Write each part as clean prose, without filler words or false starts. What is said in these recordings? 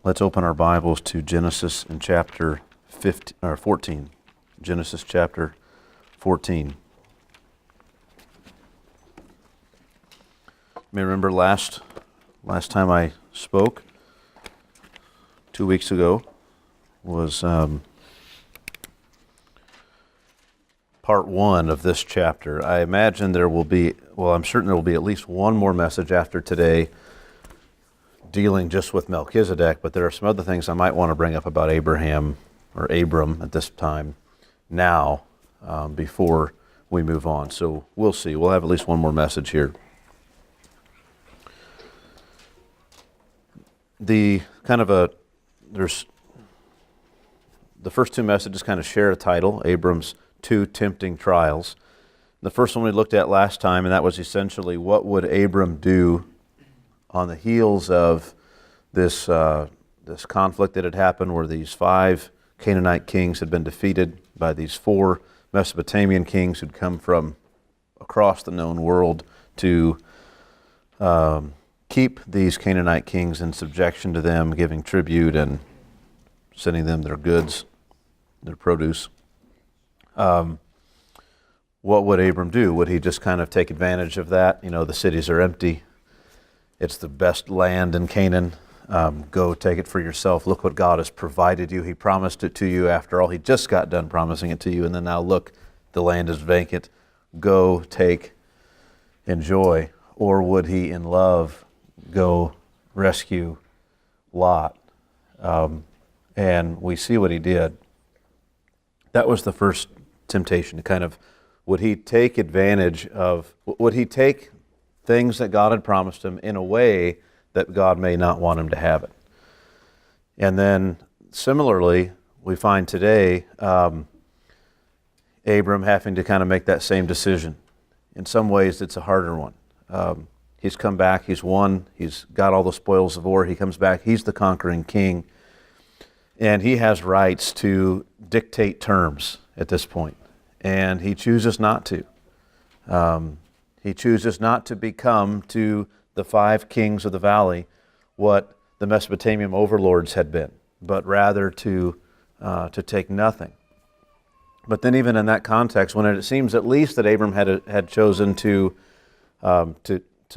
Let's open our Bibles to Genesis in chapter 15, or 14. Genesis chapter 14. You may remember last time I spoke, 2 weeks ago, was part one of this chapter. I imagine I'm certain there will be at least one more message after today dealing just with Melchizedek, but there are some other things I might want to bring up about Abraham or Abram at this time now before we move on. So we'll see. We'll have at least one more message here. The first two messages kind of share a title, Abram's Two Tempting Trials. The first one we looked at last time, and that was essentially what would Abram do on the heels of this conflict that had happened where these 5 Canaanite kings had been defeated by these 4 Mesopotamian kings who'd come from across the known world to keep these Canaanite kings in subjection to them, giving tribute and sending them their goods, their produce. What would Abram do? Would he just kind of take advantage of that? You know, the cities are empty. It's the best land in Canaan. Go take it for yourself. Look what God has provided you. He promised it to you after all. He just got done promising it to you. And then now look, the land is vacant. Go, take, enjoy. Or would he in love go rescue Lot? And we see what he did. That was the first temptation, would he take things that God had promised him in a way that God may not want him to have it? And then similarly, we find today Abram having to kind of make that same decision. In some ways, it's a harder one. He's come back, he's won, he's got all the spoils of war, he comes back, he's the conquering king, and he has rights to dictate terms at this point. And he chooses not to. He chooses not to become to the 5 kings of the valley what the Mesopotamian overlords had been, but rather to take nothing. But then even in that context, when it seems at least that Abram had chosen to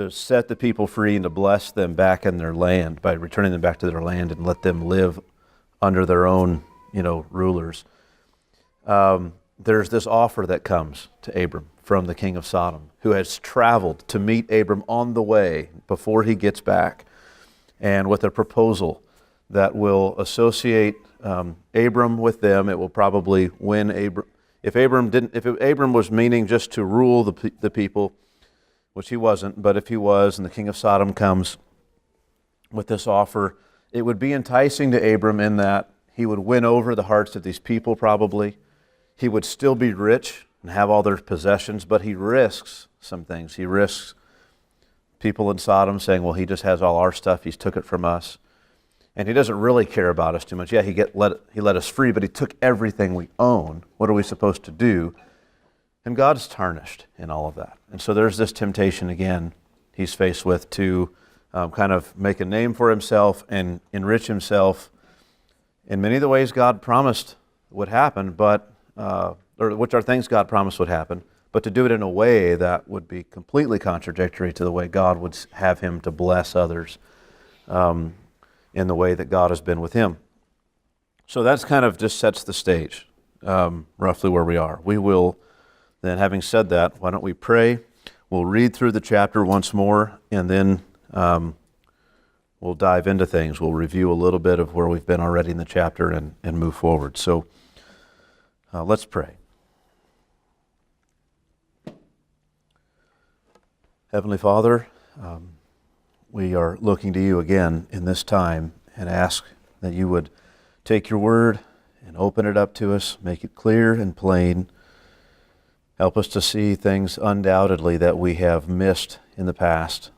set the people free and to bless them back in their land by returning them back to their land and let them live under their own, rulers. There's this offer that comes to Abram from the king of Sodom, who has traveled to meet Abram on the way before he gets back, and with a proposal that will associate Abram with them. It will probably win Abram. If Abram was meaning just to rule the people, which he wasn't, but if he was, and the king of Sodom comes with this offer, it would be enticing to Abram in that he would win over the hearts of these people probably. He would still be rich and have all their possessions, but he risks some things. He risks people in Sodom saying, well, he just has all our stuff, he's took it from us. And he doesn't really care about us too much. Yeah, he let us free, but he took everything we own. What are we supposed to do? And God's tarnished in all of that. And so there's this temptation again he's faced with to kind of make a name for himself and enrich himself in many of the ways God promised would happen, but which are things God promised would happen, but to do it in a way that would be completely contradictory to the way God would have him to bless others in the way that God has been with him. So that's kind of just sets the stage, roughly where we are. We will then, having said that, why don't we pray? We'll read through the chapter once more, and then we'll dive into things. We'll review a little bit of where we've been already in the chapter and move forward. So let's pray. Heavenly Father, we are looking to you again in this time and ask that you would take your word and open it up to us, make it clear and plain. Help us to see things undoubtedly that we have missed in the past.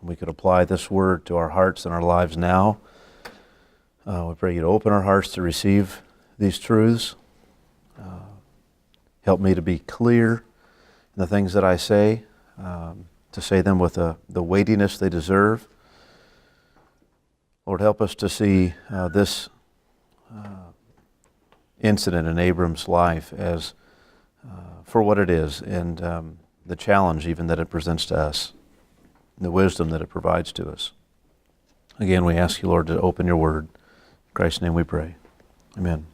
We could apply this word to our hearts and our lives now. We pray you to open our hearts to receive these truths. Help me to be clear in the things that I say, to say them with the weightiness they deserve. Lord, help us to see this incident in Abram's life as for what it is, and the challenge even that it presents to us, the wisdom that it provides to us. Again, we ask you, Lord, to open your word. In Christ's name we pray. Amen.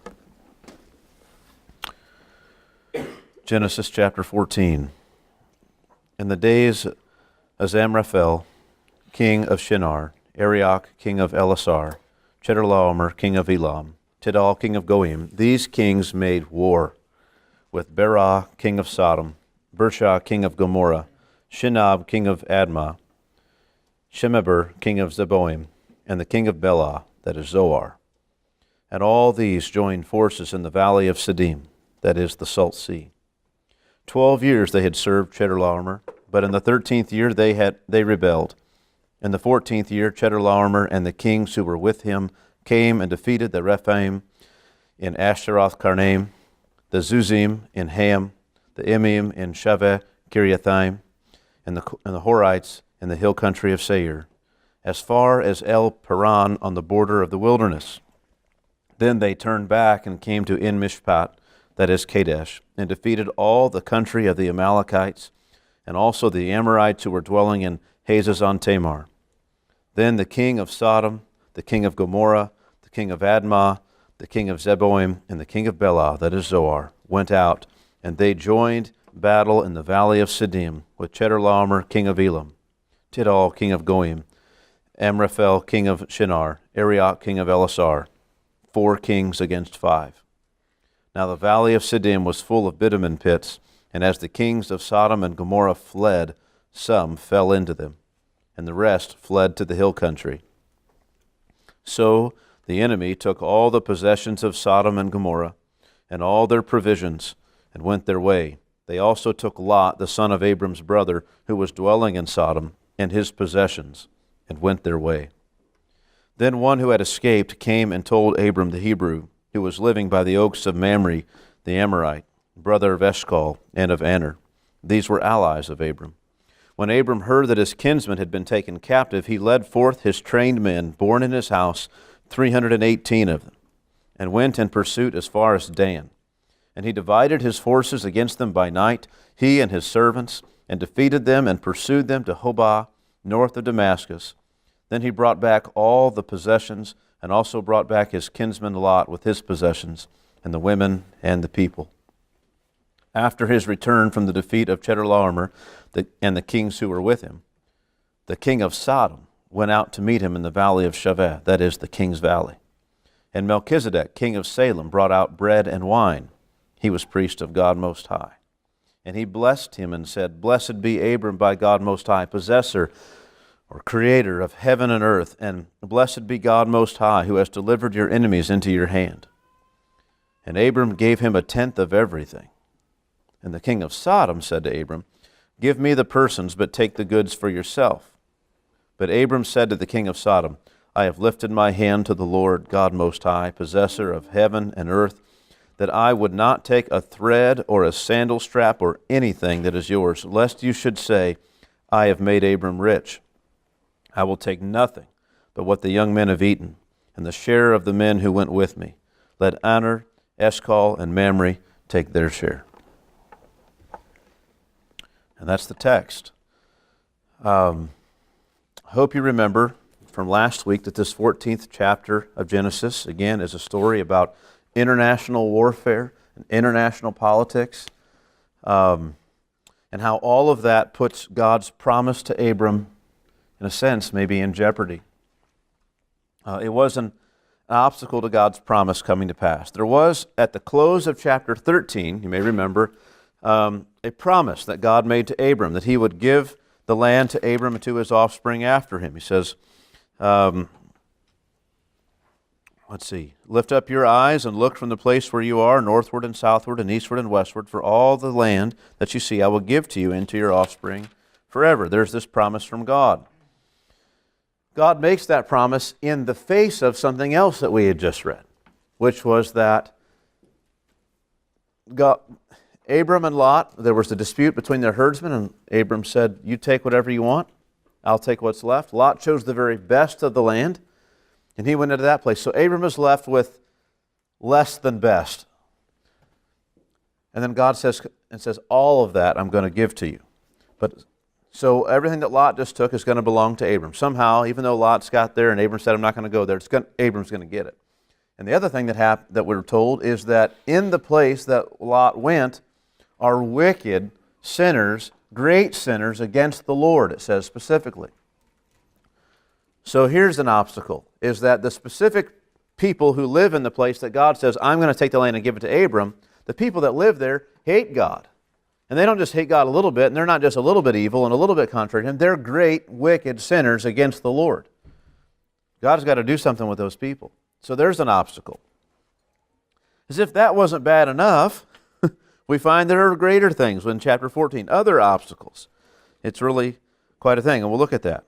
Genesis chapter 14. In the days of Amraphel, king of Shinar, Arioch, king of Elasar, Chedorlaomer, king of Elam, Tidal, king of Goim, these kings made war with Berah, king of Sodom, Bershah, king of Gomorrah, Shinab, king of Admah, Shemeber, king of Zeboim, and the king of Bela, that is Zoar. And all these joined forces in the valley of Siddim, that is the Salt Sea. 12 years they had served Chedorlaomer, but in the 13th year they rebelled. In the 14th year, Chedorlaomer and the kings who were with him came and defeated the Rephaim in Ashtaroth Karnaim, the Zuzim in Ham, the Emim in Shaveh Kiriathaim, and the Horites in the hill country of Seir, as far as El Paran on the border of the wilderness. Then they turned back and came to En Mishpat, that is Kadesh, and defeated all the country of the Amalekites, and also the Amorites who were dwelling in Hazazon Tamar. Then the king of Sodom, the king of Gomorrah, the king of Admah, the king of Zeboim, and the king of Bela, that is Zoar, went out, and they joined battle in the valley of Siddim with Chedorlaomer, king of Elam, Tidal, king of Goim, Amraphel, king of Shinar, Arioch, king of Elasar, 4 kings against 5. Now the valley of Siddim was full of bitumen pits, and as the kings of Sodom and Gomorrah fled, some fell into them, and the rest fled to the hill country. So the enemy took all the possessions of Sodom and Gomorrah, and all their provisions, and went their way. They also took Lot, the son of Abrams' brother, who was dwelling in Sodom, and his possessions, and went their way. Then one who had escaped came and told Abram the Hebrew, who was living by the oaks of Mamre, the Amorite, brother of Eshcol and of Aner. These were allies of Abram. When Abram heard that his kinsman had been taken captive, he led forth his trained men, born in his house, 318 of them, and went in pursuit as far as Dan. And he divided his forces against them by night, he and his servants, and defeated them and pursued them to Hobah, north of Damascus. Then he brought back all the possessions, and also brought back his kinsman Lot with his possessions, and the women and the people. After his return from the defeat of Chedorlaomer and the kings who were with him, the king of Sodom went out to meet him in the valley of Shaveh, that is the king's valley. And Melchizedek, king of Salem, brought out bread and wine. He was priest of God Most High. And he blessed him and said, Blessed be Abram by God Most High, possessor or creator of heaven and earth, and blessed be God Most High, who has delivered your enemies into your hand. And Abram gave him 1/10 of everything. And the king of Sodom said to Abram, Give me the persons, but take the goods for yourself. But Abram said to the king of Sodom, I have lifted my hand to the Lord God Most High, possessor of heaven and earth, that I would not take a thread or a sandal strap or anything that is yours, lest you should say, I have made Abram rich. I will take nothing but what the young men have eaten, and the share of the men who went with me. Let Aner, Eshcol, and Mamre take their share. And that's the text. I hope you remember from last week that this 14th chapter of Genesis, again, is a story about international warfare and international politics, and how all of that puts God's promise to Abram, in a sense, maybe in jeopardy. It was an obstacle to God's promise coming to pass. There was, at the close of chapter 13, you may remember, a promise that God made to Abram, that he would give the land to Abram and to his offspring after him. He says, lift up your eyes and look from the place where you are, northward and southward and eastward and westward, for all the land that you see I will give to you and to your offspring forever. There's this promise from God. God makes that promise in the face of something else that we had just read, which was that Abram and Lot, there was a dispute between their herdsmen, and Abram said, you take whatever you want, I'll take what's left. Lot chose the very best of the land, And he went into that place. So Abram is left with less than best. And then God says, all of that I'm going to give to you. But so everything that Lot just took is going to belong to Abram. Somehow, even though Lot's got there and Abram said, I'm not going to go there, Abram's going to get it. And the other thing that we're told is that in the place that Lot went are wicked sinners, great sinners against the Lord, it says specifically. So here's an obstacle, is that the specific people who live in the place that God says, I'm going to take the land and give it to Abram, the people that live there hate God. And they don't just hate God a little bit, and they're not just a little bit evil and a little bit contrary to Him. They're great, wicked sinners against the Lord. God's got to do something with those people. So there's an obstacle. As if that wasn't bad enough, we find there are greater things in chapter 14, other obstacles. It's really quite a thing, and we'll look at that.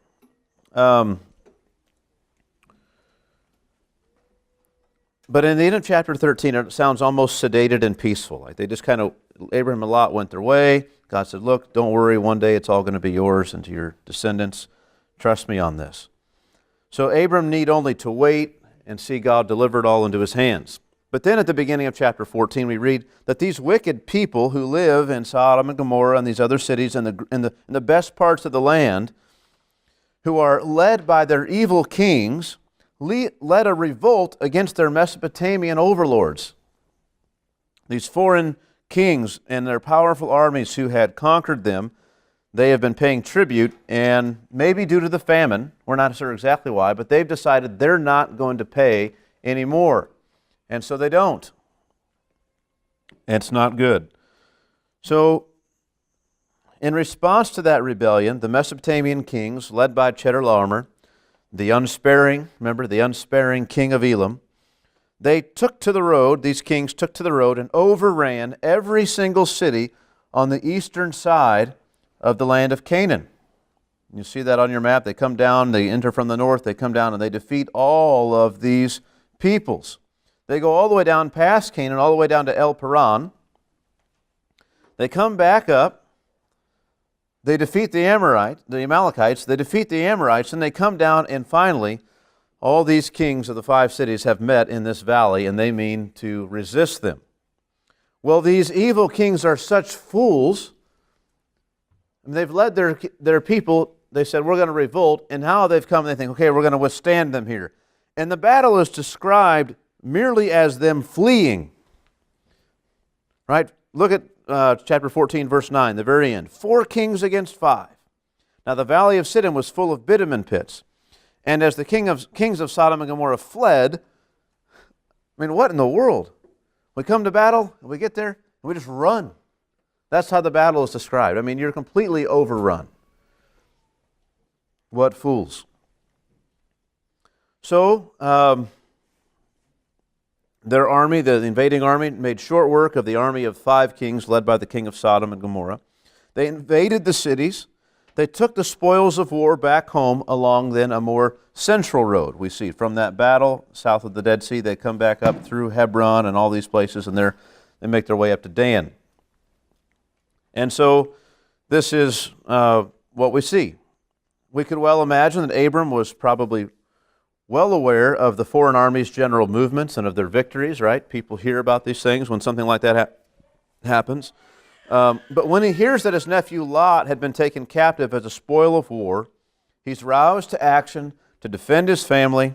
But in the end of chapter 13, it sounds almost sedated and peaceful. Like they just kind of, Abraham and Lot went their way. God said, look, don't worry, one day it's all going to be yours and to your descendants. Trust me on this. So Abram need only to wait and see God deliver it all into his hands. But then at the beginning of chapter 14, we read that these wicked people who live in Sodom and Gomorrah and these other cities in the best parts of the land, who are led by their evil kings, led a revolt against their Mesopotamian overlords. These foreign kings and their powerful armies who had conquered them, they have been paying tribute, and maybe due to the famine, we're not sure exactly why, but they've decided they're not going to pay anymore. And so they don't. And it's not good. So, in response to that rebellion, the Mesopotamian kings, led by Chedorlaomer, the unsparing king of Elam, they took to the road, these kings took to the road and overran every single city on the eastern side of the land of Canaan. You see that on your map. They come down, they enter from the north, they come down and they defeat all of these peoples. They go all the way down past Canaan, all the way down to El Paran. They come back up. They defeat the Amalekites, they defeat the Amorites, and they come down, and finally, all these kings of the 5 cities have met in this valley, and they mean to resist them. Well, these evil kings are such fools, and they've led their people, they said, we're going to revolt, and now they've come, and they think, okay, we're going to withstand them here. And the battle is described merely as them fleeing. Right? Look at chapter 14, verse 9, the very end. 4 kings against 5. Now the valley of Siddim was full of bitumen pits. And as the kings of Sodom and Gomorrah fled, I mean, what in the world? We come to battle, and we get there, and we just run. That's how the battle is described. I mean, you're completely overrun. What fools. So, their army, the invading army, made short work of the army of 5 kings led by the king of Sodom and Gomorrah. They invaded the cities. They took the spoils of war back home along then a more central road. We see from that battle south of the Dead Sea, they come back up through Hebron and all these places, and they make their way up to Dan. And so this is what we see. We could well imagine that Abram was probably well aware of the foreign army's general movements and of their victories, right? People hear about these things when something like that happens. But when he hears that his nephew Lot had been taken captive as a spoil of war, he's roused to action to defend his family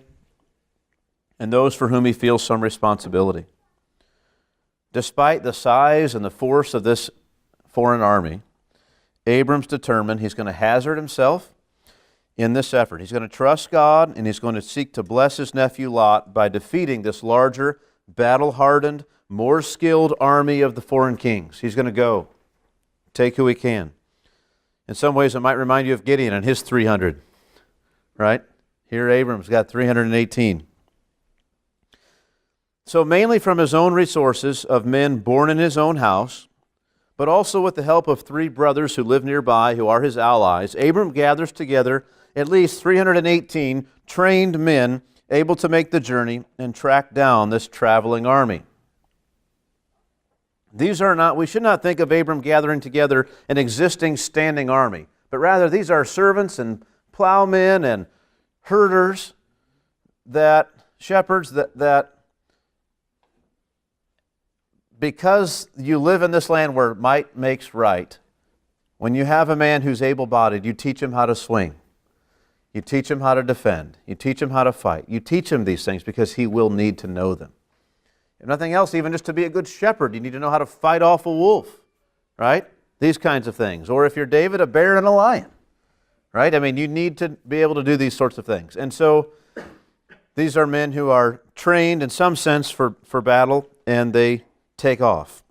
and those for whom he feels some responsibility. Despite the size and the force of this foreign army, Abram's determined he's going to hazard himself in this effort. He's going to trust God, and he's going to seek to bless his nephew Lot by defeating this larger, battle-hardened, more skilled army of the foreign kings. He's going to go, take who he can. In some ways, it might remind you of Gideon and his 300, right? Here, Abram's got 318. So mainly from his own resources of men born in his own house, but also with the help of 3 brothers who live nearby, who are his allies, Abram gathers together at least 318 trained men able to make the journey and track down this traveling army. We should not think of Abram gathering together an existing standing army, but rather these are servants and plowmen and herders that shepherds, that because you live in this land where might makes right, when you have a man who's able-bodied, you teach him how to swing. You teach him how to defend. You teach him how to fight. You teach him these things because he will need to know them. If nothing else, even just to be a good shepherd, you need to know how to fight off a wolf, right? These kinds of things. Or if you're David, a bear and a lion, right? I mean, you need to be able to do these sorts of things. And so these are men who are trained in some sense for battle, and they take off.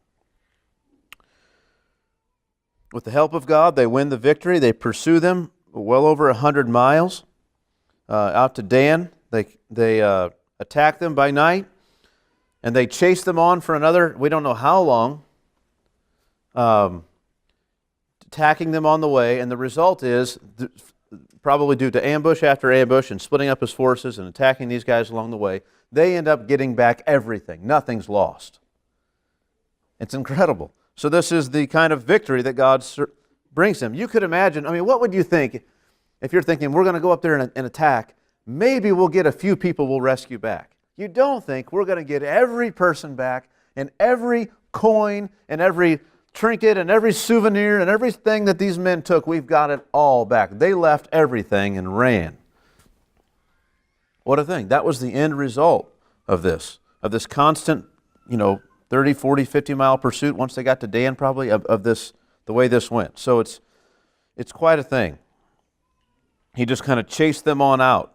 With the help of God, they win the victory. They pursue them well over 100 miles out to Dan. They attack them by night, and they chase them on for another, we don't know how long, attacking them on the way. And the result is, probably due to ambush after ambush and splitting up his forces and attacking these guys along the way, they end up getting back everything. Nothing's lost. It's incredible. So this is the kind of victory that God brings them. You could imagine, I mean, what would you think if you're thinking, we're going to go up there and attack, maybe we'll get a few people we'll rescue back. You don't think we're going to get every person back, and every coin and every trinket and every souvenir and everything that these men took, we've got it all back. They left everything and ran. What a thing. That was the end result of this constant, 30, 40, 50-mile pursuit once they got to Dan, probably, of this, the way this went. So it's quite a thing. He just kind of chased them on out.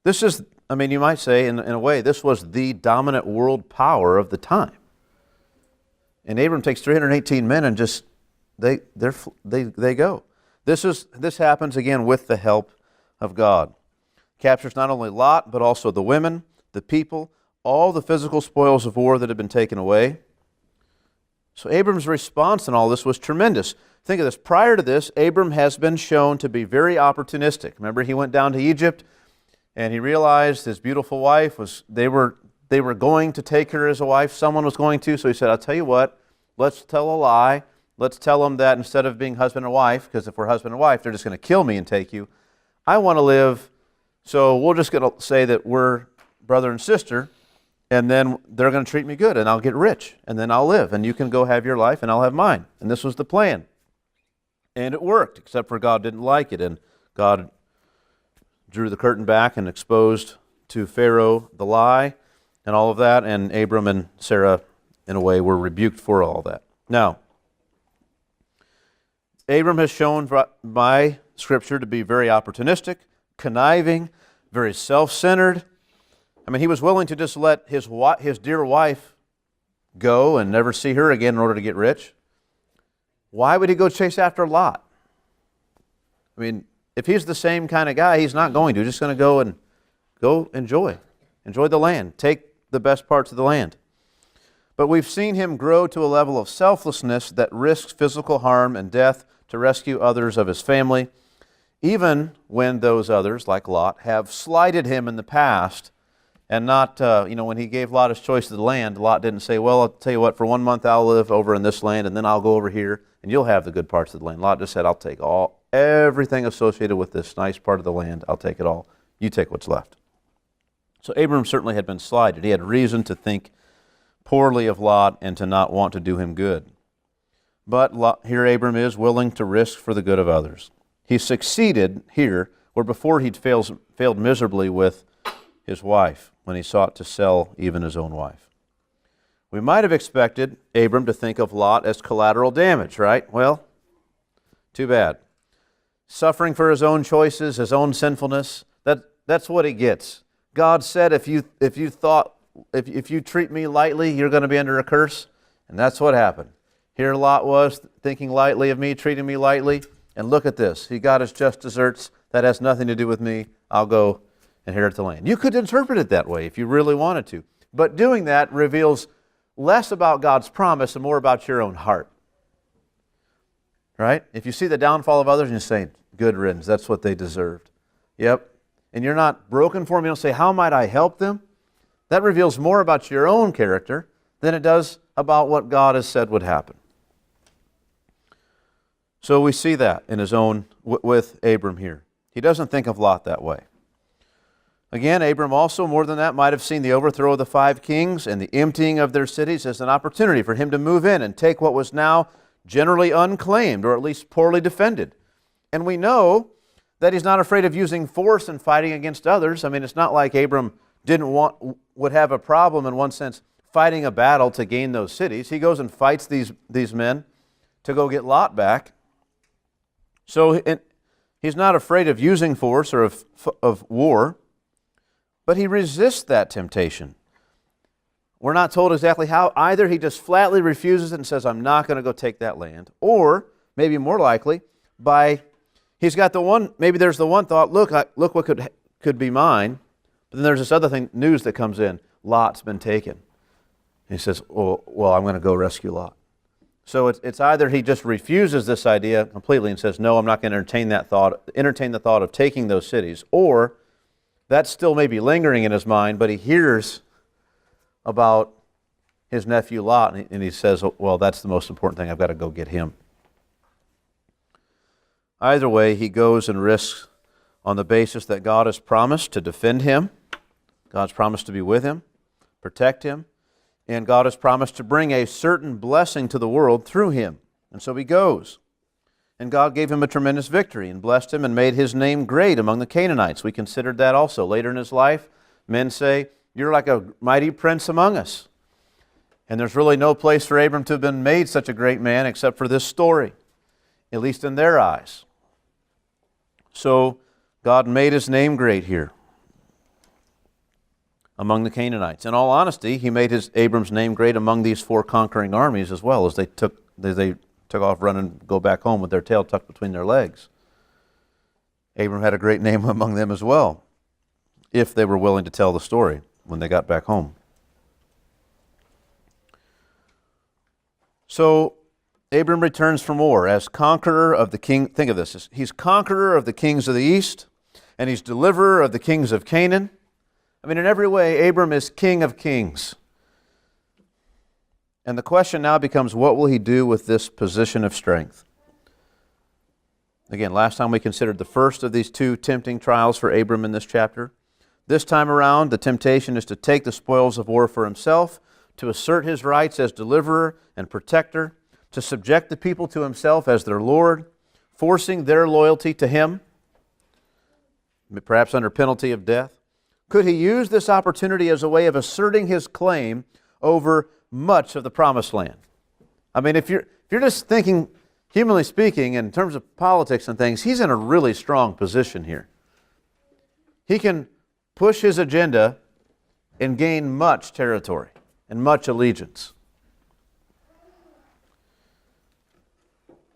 This is, you might say, in a way, this was the dominant world power of the time. And Abram takes 318 men and just, they go. This happens, again, with the help of God. Captures not only Lot, but also the women, the people, all the physical spoils of war that had been taken away. So Abram's response in all this was tremendous. Think of this. Prior to this, Abram has been shown to be very opportunistic. Remember, he went down to Egypt, and he realized his beautiful wife they were going to take her as a wife. Someone was going to. So he said, I'll tell you what, let's tell a lie. Let's tell them that instead of being husband and wife, because if we're husband and wife, they're just going to kill me and take you. I want to live, so we're just going to say that we're brother and sister, and then they're going to treat me good, and I'll get rich, and then I'll live, and you can go have your life, and I'll have mine. And this was the plan. And it worked, except for God didn't like it, and God drew the curtain back and exposed to Pharaoh the lie and all of that, and Abram and Sarah, in a way, were rebuked for all that. Now, Abram has shown by Scripture to be very opportunistic, conniving, very self-centered. He was willing to just let his dear wife go and never see her again in order to get rich. Why would he go chase after Lot? If he's the same kind of guy, he's not going to. He's just going to go enjoy the land, take the best parts of the land. But we've seen him grow to a level of selflessness that risks physical harm and death to rescue others of his family, even when those others, like Lot, have slighted him in the past. And not, when he gave Lot his choice of the land, Lot didn't say, well, I'll tell you what, for 1 month I'll live over in this land, and then I'll go over here, and you'll have the good parts of the land. Lot just said, I'll take everything associated with this nice part of the land. I'll take it all. You take what's left. So Abram certainly had been slighted. He had reason to think poorly of Lot and to not want to do him good. But here Abram is willing to risk for the good of others. He succeeded here, where before he'd failed miserably with his wife, when he sought to sell even his own wife. We might have expected Abram to think of Lot as collateral damage, right? Well, too bad. Suffering for his own choices, his own sinfulness, that's what he gets. God said, if you treat me lightly, you're going to be under a curse. And that's what happened. Here Lot was thinking lightly of me, treating me lightly. And look at this. He got his just deserts. That has nothing to do with me. I'll go inherit the land. You could interpret it that way if you really wanted to. But doing that reveals less about God's promise and more about your own heart. Right? If you see the downfall of others and you say, good riddance, that's what they deserved. Yep. And you're not broken for them, you don't say, how might I help them? That reveals more about your own character than it does about what God has said would happen. So we see that in his own, with Abram here. He doesn't think of Lot that way. Again, Abram also, more than that, might have seen the overthrow of the 5 kings and the emptying of their cities as an opportunity for him to move in and take what was now generally unclaimed, or at least poorly defended. And we know that he's not afraid of using force and fighting against others. I mean, it's not like Abram would have a problem, in one sense, fighting a battle to gain those cities. He goes and fights these men to go get Lot back. So he's not afraid of using force or of war, but he resists that temptation. We're not told exactly how. Either he just flatly refuses it and says, I'm not going to go take that land, or maybe more likely, he's got maybe there's the one thought, look what could be mine, but then there's this other news that comes in, Lot's been taken. And he says, well, I'm going to go rescue Lot. So it's either he just refuses this idea completely and says, no, I'm not going to entertain the thought of taking those cities, or that's still maybe lingering in his mind, but he hears about his nephew Lot, and he says, well, that's the most important thing. I've got to go get him. Either way, he goes and risks on the basis that God has promised to defend him, God's promised to be with him, protect him, and God has promised to bring a certain blessing to the world through him. And so he goes. And God gave him a tremendous victory and blessed him and made his name great among the Canaanites. We considered that also. Later in his life, men say, you're like a mighty prince among us. And there's really no place for Abram to have been made such a great man except for this story, at least in their eyes. So God made his name great here among the Canaanites. In all honesty, he made Abram's name great among these 4 conquering armies as well, as they took off running, go back home with their tail tucked between their legs. Abram had a great name among them as well, if they were willing to tell the story when they got back home. So Abram returns from war as conqueror of the king. Think of this. He's conqueror of the kings of the east, and he's deliverer of the kings of Canaan. I mean, in every way, Abram is king of kings. And the question now becomes, what will he do with this position of strength? Again, last time we considered the first of these 2 tempting trials for Abram in this chapter. This time around, the temptation is to take the spoils of war for himself, to assert his rights as deliverer and protector, to subject the people to himself as their Lord, forcing their loyalty to him, perhaps under penalty of death. Could he use this opportunity as a way of asserting his claim over much of the promised land? I mean, if you're just thinking, humanly speaking, in terms of politics and things, he's in a really strong position here. He can push his agenda and gain much territory and much allegiance.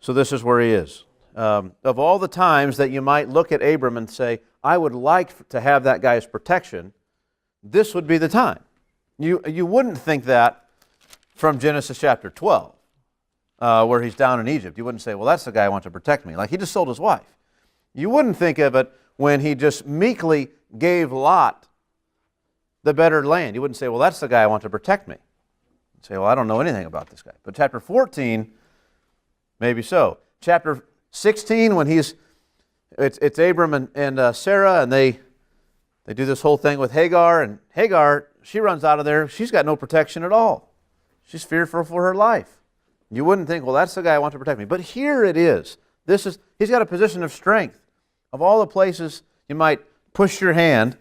So this is where he is. Of all the times that you might look at Abram and say, I would like to have that guy's protection, this would be the time. You wouldn't think that from Genesis chapter 12, where he's down in Egypt. You wouldn't say, well, that's the guy I want to protect me. Like, he just sold his wife. You wouldn't think of it when he just meekly gave Lot the better land. You wouldn't say, well, that's the guy I want to protect me. You'd say, well, I don't know anything about this guy. But chapter 14, maybe so. Chapter 16, when it's Abram and Sarah, and they do this whole thing with Hagar, and Hagar, she runs out of there. She's got no protection at all. She's fearful for her life. You wouldn't think, well, that's the guy I want to protect me. But here it is. He's got a position of strength. Of all the places you might push your hand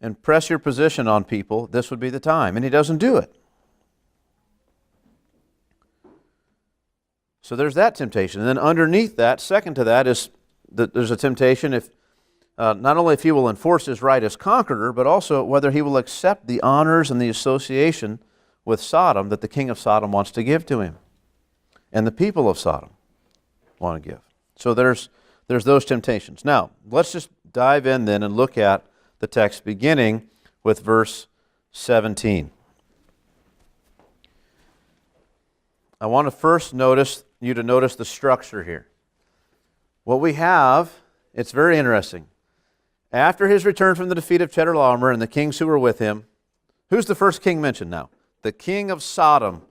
and press your position on people, this would be the time. And he doesn't do it. So there's that temptation. And then underneath that, second to that, is that there's a temptation if not only if he will enforce his right as conqueror, but also whether he will accept the honors and the association with Sodom that the king of Sodom wants to give to him, and the people of Sodom want to give. So there's those temptations. Now, let's just dive in then and look at the text beginning with verse 17. I want to first notice the structure here. What we have, it's very interesting. After his return from the defeat of Chedorlaomer and the kings who were with him, who's the first king mentioned now? The king of Sodom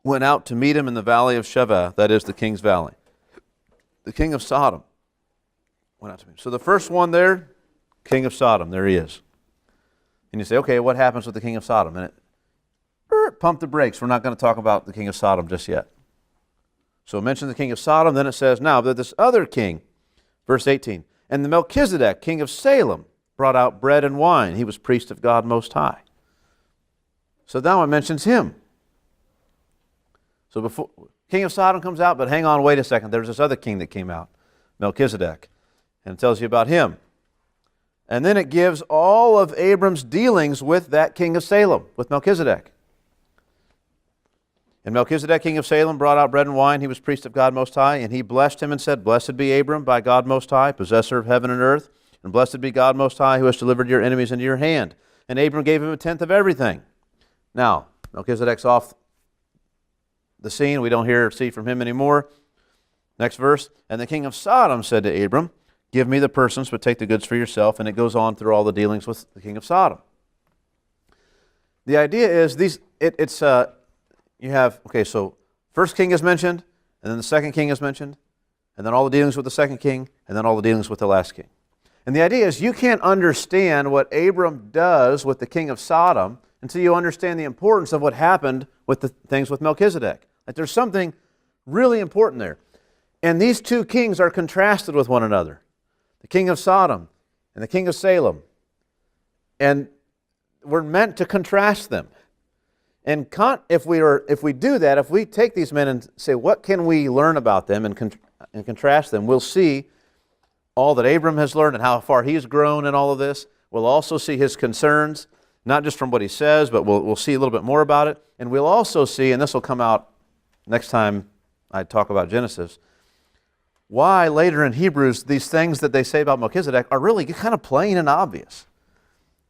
went out to meet him in the valley of Shaveh, that is the king's valley. The king of Sodom. went out to meet him. So the first one there, king of Sodom, there he is. And you say, okay, what happens with the king of Sodom? And pump the brakes. We're not going to talk about the king of Sodom just yet. So it mentions the king of Sodom, then it says, now that this other king, verse 18, and the Melchizedek, king of Salem, brought out bread and wine. He was priest of God Most High. So now it mentions him. So before king of Sodom comes out, but hang on, wait a second. There's this other king that came out, Melchizedek, and it tells you about him. And then it gives all of Abram's dealings with that king of Salem, with Melchizedek. And Melchizedek, king of Salem, brought out bread and wine. He was priest of God Most High, and he blessed him and said, Blessed be Abram by God Most High, possessor of heaven and earth, and blessed be God Most High, who has delivered your enemies into your hand. And Abram gave him a tenth of everything. Now, Melchizedek's off the scene. We don't see from him anymore. Next verse. And the king of Sodom said to Abram, Give me the persons, but take the goods for yourself. And it goes on through all the dealings with the king of Sodom. The idea is you have, okay, so first king is mentioned, and then the second king is mentioned, and then all the dealings with the second king, and then all the dealings with the last king. And the idea is you can't understand what Abram does with the king of Sodom until you understand the importance of what happened with the things with Melchizedek. Like there's something really important there. And these two kings are contrasted with one another. The king of Sodom and the king of Salem. And we're meant to contrast them. And if we do that, if we take these men and say, what can we learn about them and contrast them, we'll see all that Abram has learned and how far he's grown in all of this. We'll also see his concerns, not just from what he says, but we'll see a little bit more about it. And we'll also see, and this will come out next time I talk about Genesis, why later in Hebrews these things that they say about Melchizedek are really kind of plain and obvious.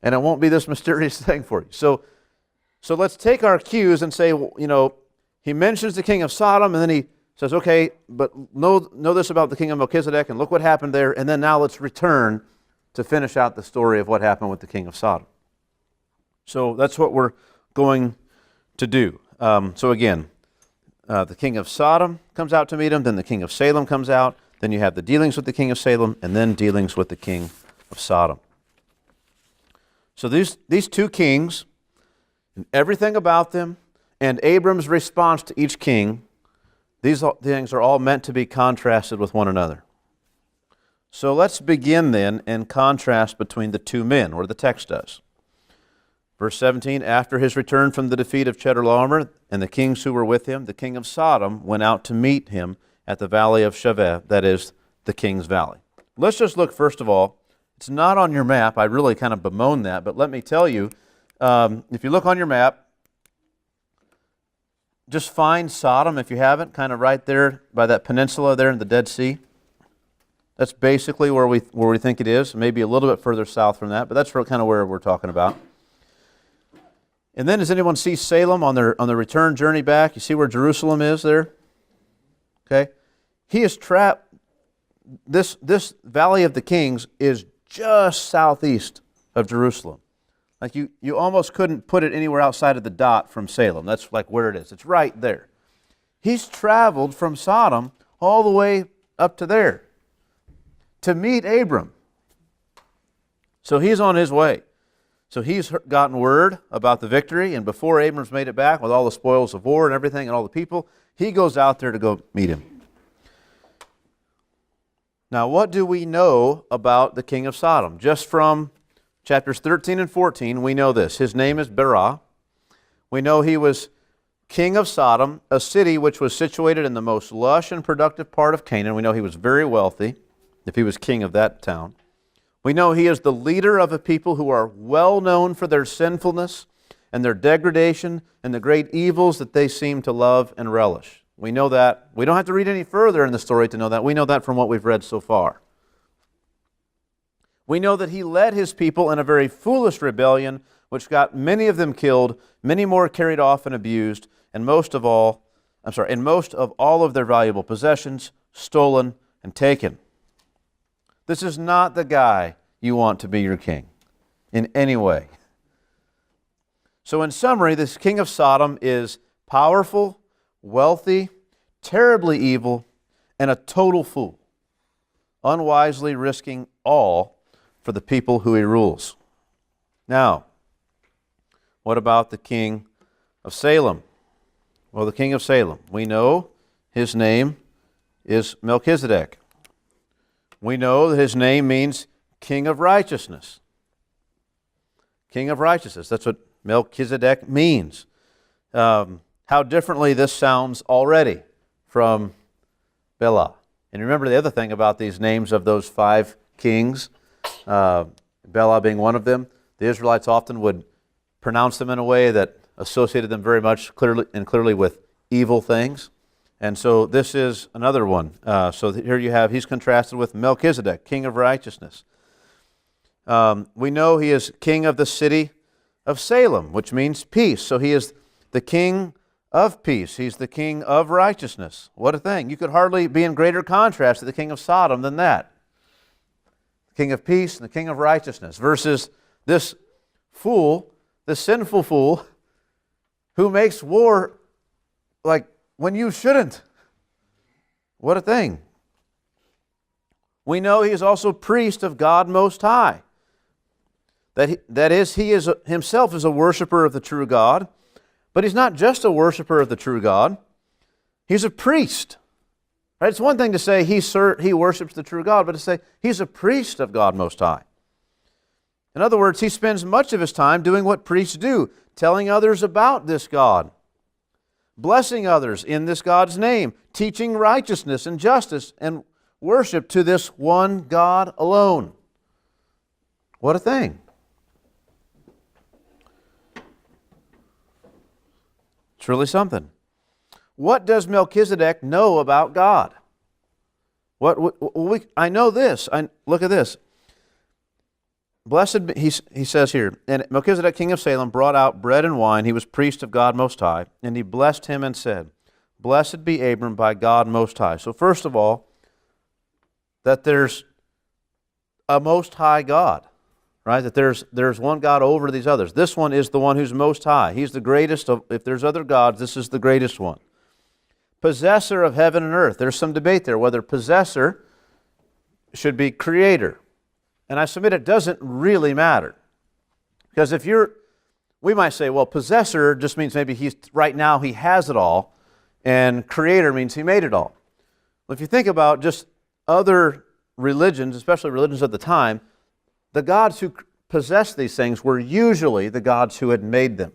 And it won't be this mysterious thing for you. So let's take our cues and say, you know, he mentions the king of Sodom, and then he says, okay, but know this about the king of Melchizedek, and look what happened there, and then now let's return to finish out the story of what happened with the king of Sodom. So that's what we're going to do. So again, the king of Sodom comes out to meet him, then the king of Salem comes out, then you have the dealings with the king of Salem, and then dealings with the king of Sodom. So these two kings, and everything about them, and Abram's response to each king, these things are all meant to be contrasted with one another. So let's begin then and contrast between the two men, or the text does. Verse 17, after his return from the defeat of Chedorlaomer and the kings who were with him, the king of Sodom went out to meet him at the valley of Shaveh, that is, the king's valley. Let's just look first of all. It's not on your map. I really kind of bemoan that, but let me tell you, if you look on your map, just find Sodom, if you haven't, kind of right there by that peninsula there in the Dead Sea. That's basically where we think it is, maybe a little bit further south from that, but that's kind of where we're talking about. And then does anyone see Salem on their return journey back? You see where Jerusalem is there? Okay. He is trapped. This Valley of the Kings is just southeast of Jerusalem. Like you almost couldn't put it anywhere outside of the dot from Salem. That's like where it is. It's right there. He's traveled from Sodom all the way up to there to meet Abram. So he's on his way. So he's gotten word about the victory, and before Abram's made it back with all the spoils of war and everything and all the people, he goes out there to go meet him. Now, what do we know about the king of Sodom? Just from chapters 13 and 14, we know this. His name is Berah. We know he was king of Sodom, a city which was situated in the most lush and productive part of Canaan. We know he was very wealthy, if he was king of that town. We know he is the leader of a people who are well known for their sinfulness and their degradation and the great evils that they seem to love and relish. We know that. We don't have to read any further in the story to know that. We know that from what we've read so far. We know that he led his people in a very foolish rebellion, which got many of them killed, many more carried off and abused, and most of all of their valuable possessions stolen and taken. This is not the guy you want to be your king in any way. So in summary, this king of Sodom is powerful, wealthy, terribly evil, and a total fool. unwisely risking all for the people who he rules. Now, what about the king of Salem? Well, the king of Salem, we know his name is Melchizedek. We know that his name means king of righteousness. King of righteousness, that's what Melchizedek means. How differently this sounds already from Bela. And remember the other thing about these names of those 5 kings, Bela being one of them, the Israelites often would pronounce them in a way that associated them very much clearly with evil things. And so this is another one. So here you have, he's contrasted with Melchizedek, king of righteousness. We know he is king of the city of Salem, which means peace. So he is the king of peace. He's the king of righteousness. What a thing. You could hardly be in greater contrast to the king of Sodom than that. The king of peace and the king of righteousness versus this fool, this sinful fool, who makes war like when you shouldn't. What a thing. We know he is also priest of God Most High. That is, he is himself is a worshiper of the true God, but he's not just a worshiper of the true God. He's a priest. Right? It's one thing to say he worships the true God, but to say he's a priest of God Most High. In other words, he spends much of his time doing what priests do, telling others about this God, blessing others in this God's name, teaching righteousness and justice and worship to this one God alone. What a thing. It's really something. What does Melchizedek know about God? I know this. Look at this. Blessed, he says here, and Melchizedek, king of Salem, brought out bread and wine. He was priest of God Most High, and he blessed him and said, Blessed be Abram by God Most High. So first of all, that there's a Most High God, right? That there's one God over these others. This one is the one who's Most High. He's the greatest of, if there's other gods, this is the greatest one. Possessor of heaven and earth. There's some debate there whether possessor should be creator. And I submit it doesn't really matter. Because we might say, well, possessor just means maybe right now he has it all, and creator means he made it all. Well, if you think about just other religions, especially religions of the time, the gods who possessed these things were usually the gods who had made them.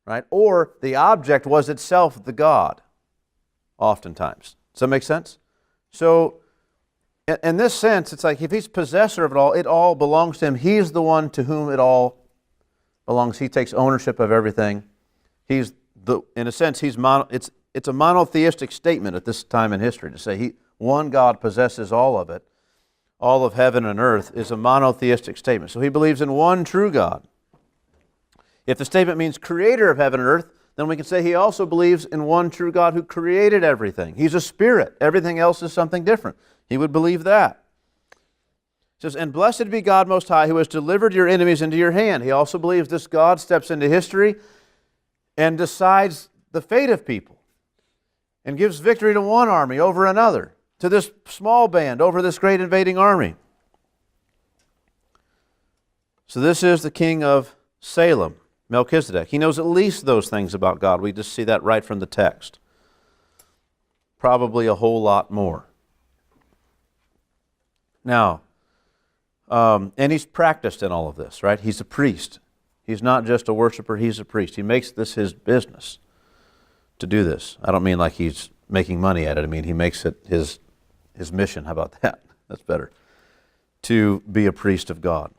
Right? Or the object was itself the god, oftentimes. Does that make sense? So, in this sense, it's like if he's possessor of it all belongs to him. He's the one to whom it all belongs. He takes ownership of everything. In a sense, it's a monotheistic statement at this time in history to say one God possesses all of it. All of heaven and earth is a monotheistic statement. So he believes in one true God. If the statement means creator of heaven and earth, then we can say he also believes in one true God who created everything. He's a spirit. Everything else is something different. He would believe that. It says, and blessed be God Most High, who has delivered your enemies into your hand. He also believes this God steps into history and decides the fate of people and gives victory to one army over another, to this small band over this great invading army. So this is the king of Salem, Melchizedek. He knows at least those things about God. We just see that right from the text. Probably a whole lot more. Now, and he's practiced in all of this, right? He's a priest. He's not just a worshiper, he's a priest. He makes this his business to do this. I don't mean like he's making money at it. I mean he makes it his mission. How about that? That's better. To be a priest of God.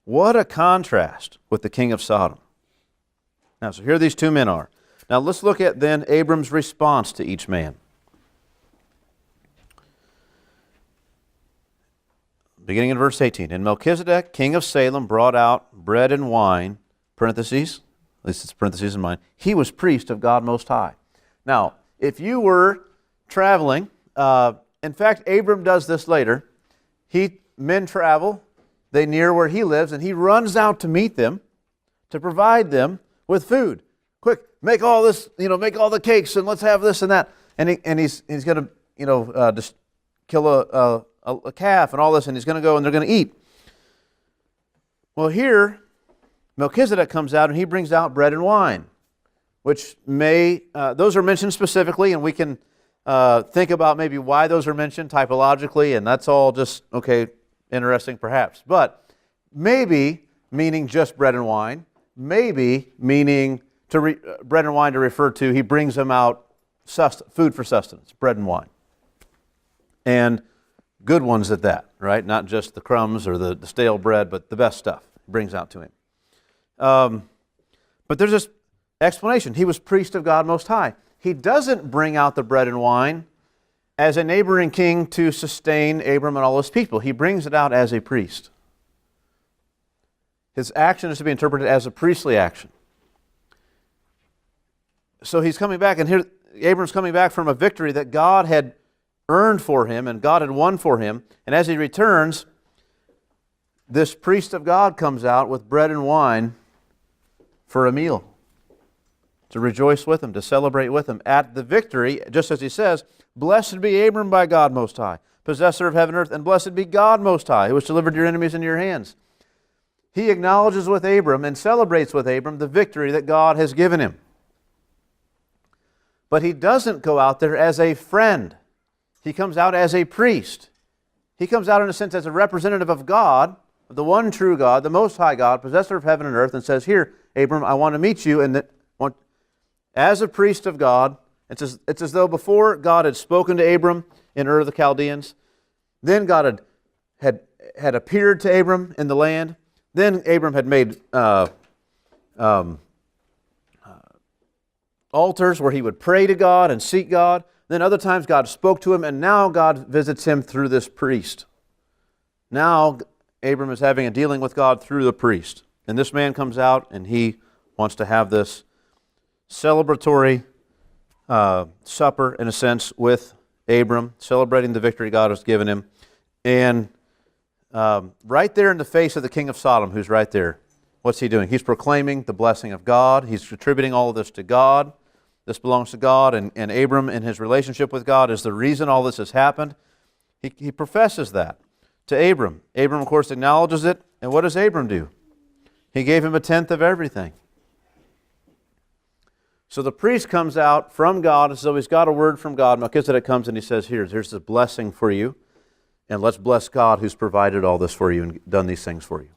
What a contrast with the king of Sodom. Now, so here these two men are. Now let's look at then Abram's response to each man. Beginning in verse 18. And Melchizedek, king of Salem, brought out bread and wine, parentheses, at least it's parentheses in mine, he was priest of God Most High. Now, if you were traveling, in fact, Abram does this later. Men travel, they near where he lives, and he runs out to meet them, to provide them with food. Quick, make all this, make all the cakes, and let's have this and that. And he's going to, just kill a calf and all this, and he's going to go and they're going to eat. Well, here, Melchizedek comes out and he brings out bread and wine, which those are mentioned specifically, and we can think about maybe why those are mentioned typologically, and that's all just, okay, interesting perhaps. But maybe meaning just bread and wine, maybe meaning bread and wine to refer to, he brings them out food for sustenance, bread and wine. And good ones at that, right? Not just the crumbs or the stale bread, but the best stuff he brings out to him. But there's this explanation. He was priest of God Most High. He doesn't bring out the bread and wine as a neighboring king to sustain Abram and all his people. He brings it out as a priest. His action is to be interpreted as a priestly action. So he's coming back, and here Abram's coming back from a victory that God had earned for him and God had won for him. And as he returns, this priest of God comes out with bread and wine for a meal, to rejoice with him, to celebrate with him at the victory, just as he says, "Blessed be Abram by God Most High, possessor of heaven and earth, and blessed be God Most High, who has delivered your enemies into your hands." He acknowledges with Abram and celebrates with Abram the victory that God has given him. But he doesn't go out there as a friend. He comes out as a priest. He comes out in a sense as a representative of God, of the one true God, the Most High God, possessor of heaven and earth, and says, "Here, Abram, I want to meet you." And as a priest of God, it's as though before God had spoken to Abram in Ur of the Chaldeans, then God had appeared to Abram in the land, then Abram had made altars where he would pray to God and seek God. Then other times God spoke to him, and now God visits him through this priest. Now Abram is having a dealing with God through the priest. And this man comes out and he wants to have this celebratory supper, in a sense, with Abram, celebrating the victory God has given him. And right there in the face of the king of Sodom, who's right there, what's he doing? He's proclaiming the blessing of God. He's attributing all of this to God. This belongs to God, and Abram, in his relationship with God, is the reason all this has happened. He professes that to Abram. Abram, of course, acknowledges it, and what does Abram do? He gave him a tenth of everything. So the priest comes out from God, as though he's got a word from God. Melchizedek comes and he says, here's this blessing for you, and let's bless God who's provided all this for you and done these things for you.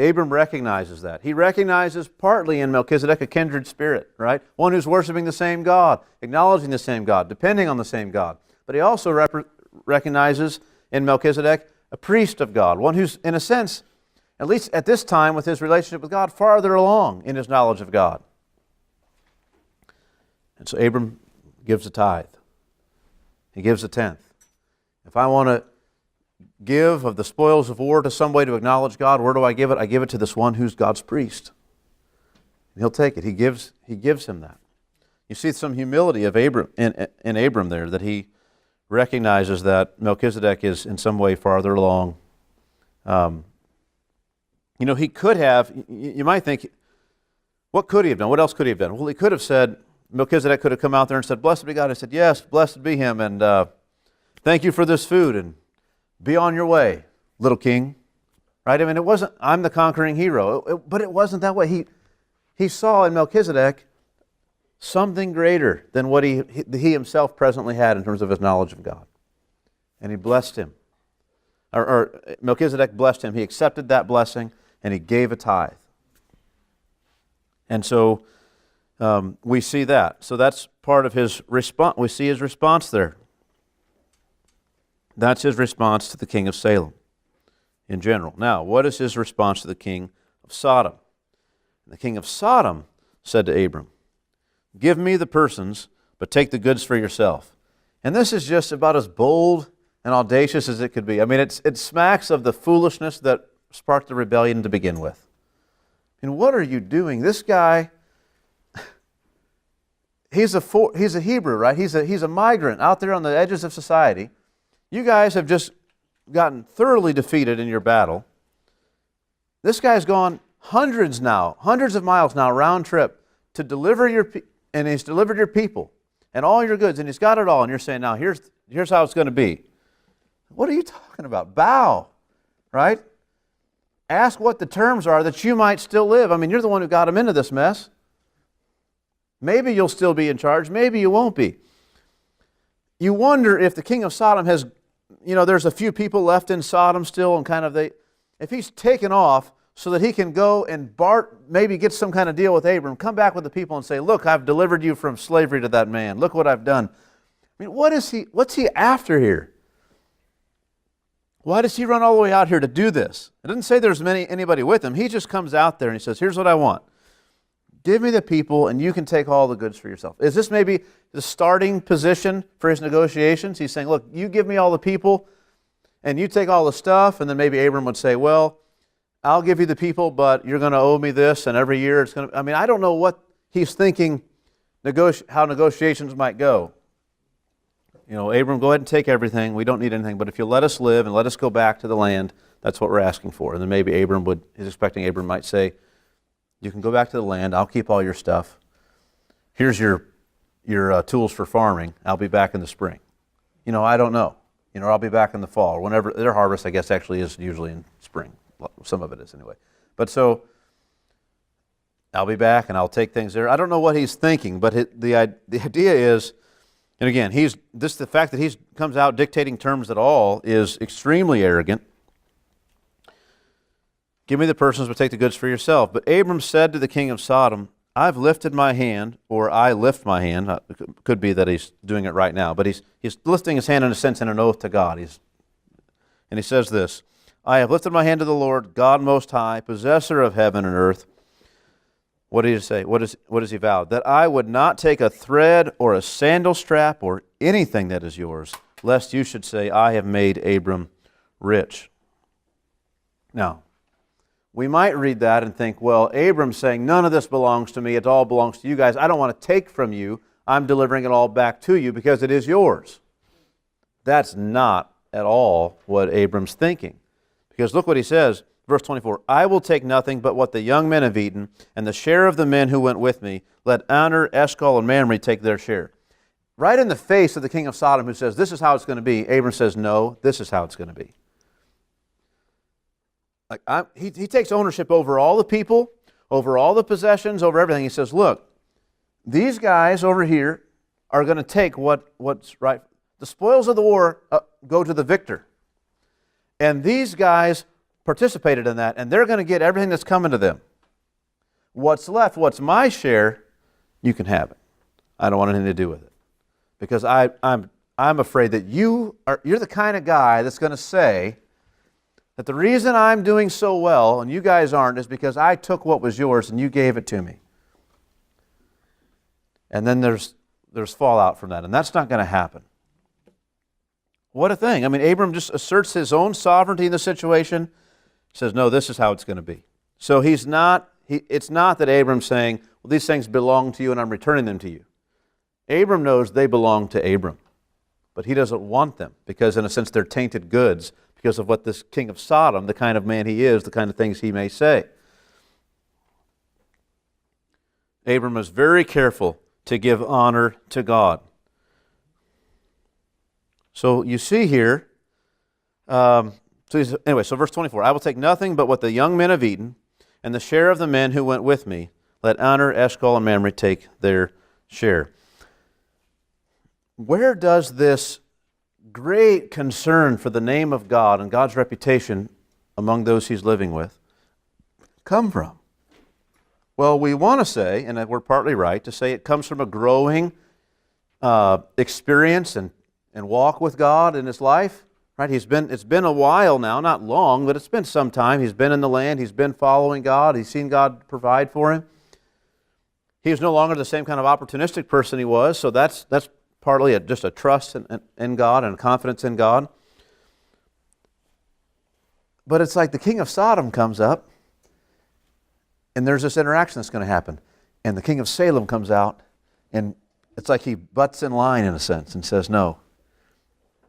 Abram recognizes that. He recognizes partly in Melchizedek a kindred spirit, right? One who's worshiping the same God, acknowledging the same God, depending on the same God. But he also recognizes in Melchizedek a priest of God, one who's, in a sense, at least at this time with his relationship with God, farther along in his knowledge of God. And so Abram gives a tithe. He gives a tenth. If I want to give of the spoils of war to some way to acknowledge God, where do I give it? I give it to this one who's God's priest. And he'll take it. He gives him that. You see some humility of Abram in Abram there, that he recognizes that Melchizedek is in some way farther along. He could have, you might think, what could he have done? What else could he have done? Well, he could have said, Melchizedek could have come out there and said, "Blessed be God." I said, "Yes, blessed be him, and thank you for this food, and be on your way, little king." Right? I mean, it wasn't, I'm the conquering hero, but it wasn't that way. He saw in Melchizedek something greater than what he himself presently had in terms of his knowledge of God. And he blessed him. Or Melchizedek blessed him. He accepted that blessing, and he gave a tithe. And so we see that. So that's part of his response. We see his response there. That's his response to the king of Salem in general. Now, what is his response to the king of Sodom? And the king of Sodom said to Abram, "Give me the persons, but take the goods for yourself." And this is just about as bold and audacious as it could be. I mean, it smacks of the foolishness that sparked the rebellion to begin with. And what are you doing? This guy, he's a Hebrew, right? He's a migrant out there on the edges of society. You guys have just gotten thoroughly defeated in your battle. This guy's gone hundreds of miles now, round trip, to deliver and he's delivered your people and all your goods, and he's got it all, and you're saying, now here's how it's going to be. What are you talking about? Bow, right? Ask what the terms are that you might still live. I mean, you're the one who got him into this mess. Maybe you'll still be in charge. Maybe you won't be. You wonder if the king of Sodom has, there's a few people left in Sodom still, and if he's taken off so that he can go and maybe get some kind of deal with Abram, come back with the people and say, look, I've delivered you from slavery to that man. Look what I've done. I mean, what's he after here? Why does he run all the way out here to do this? It doesn't say there's anybody with him. He just comes out there and he says, here's what I want. Give me the people and you can take all the goods for yourself. Is this maybe the starting position for his negotiations? He's saying, look, you give me all the people and you take all the stuff, and then maybe Abram would say, well, I'll give you the people, but you're going to owe me this, and every year it's going to... I don't know what he's thinking, how negotiations might go. Abram, go ahead and take everything. We don't need anything, but if you'll let us live and let us go back to the land, that's what we're asking for. And then maybe he's expecting Abram might say, you can go back to the land, I'll keep all your stuff. Here's your tools for farming. I'll be back in the spring. I don't know. I'll be back in the fall. Or whenever their harvest, I guess, actually is usually in spring. Some of it is anyway. But so, I'll be back and I'll take things there. I don't know what he's thinking, but the idea is, and again, the fact that he comes out dictating terms at all is extremely arrogant. Give me the persons, but take the goods for yourself. But Abram said to the king of Sodom, I've lifted my hand, or I lift my hand. It could be that he's doing it right now, but he's lifting his hand in a sense in an oath to God. And he says this, I have lifted my hand to the Lord, God Most High, possessor of heaven and earth. What did he say? What does he vow? That I would not take a thread or a sandal strap or anything that is yours, lest you should say, I have made Abram rich. Now, we might read that and think, well, Abram's saying, none of this belongs to me. It all belongs to you guys. I don't want to take from you. I'm delivering it all back to you because it is yours. That's not at all what Abram's thinking. Because look what he says, verse 24, I will take nothing but what the young men have eaten, and the share of the men who went with me. Let Aner, Eshcol, and Mamre take their share. Right in the face of the king of Sodom who says, this is how it's going to be, Abram says, no, this is how it's going to be. He takes ownership over all the people, over all the possessions, over everything. He says, look, these guys over here are going to take what's right. The spoils of the war go to the victor. And these guys participated in that, and they're going to get everything that's coming to them. What's left, what's my share, you can have it. I don't want anything to do with it. Because I'm afraid that you're the kind of guy that's going to say that the reason I'm doing so well and you guys aren't is because I took what was yours and you gave it to me. And then there's fallout from that, and that's not going to happen. What a thing. Abram just asserts his own sovereignty in the situation. He says, no, this is how it's going to be. So it's not that Abram's saying, well, these things belong to you and I'm returning them to you. Abram knows they belong to Abram, but he doesn't want them because, in a sense, they're tainted goods because of what this king of Sodom, the kind of man he is, the kind of things he may say. Abram is very careful to give honor to God. So you see here, so verse 24, I will take nothing but what the young men have eaten, and the share of the men who went with me. Let Aner, Eshcol, and Mamre take their share. Where does this great concern for the name of God and God's reputation among those he's living with come from? Well, we want to say, and we're partly right, to say it comes from a growing experience and walk with God in his life. Right? It's been a while now, not long, but it's been some time. He's been in the land. He's been following God. He's seen God provide for him. He's no longer the same kind of opportunistic person he was, so that's partly just a trust in God and a confidence in God. But it's like the king of Sodom comes up, and there's this interaction that's going to happen. And the king of Salem comes out, and it's like he butts in line in a sense and says, no.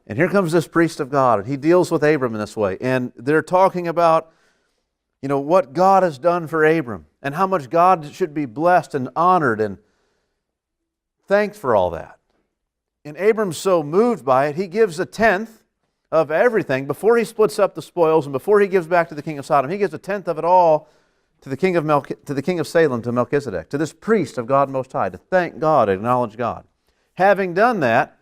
And here comes this priest of God, and he deals with Abram in this way. And they're talking about, what God has done for Abram and how much God should be blessed and honored and thanked for all that. And Abram's so moved by it, he gives a tenth of everything, before he splits up the spoils and before he gives back to the king of Sodom, he gives 1/10 of it all to the king of Salem, to Melchizedek, to this priest of God Most High, to thank God, acknowledge God. Having done that,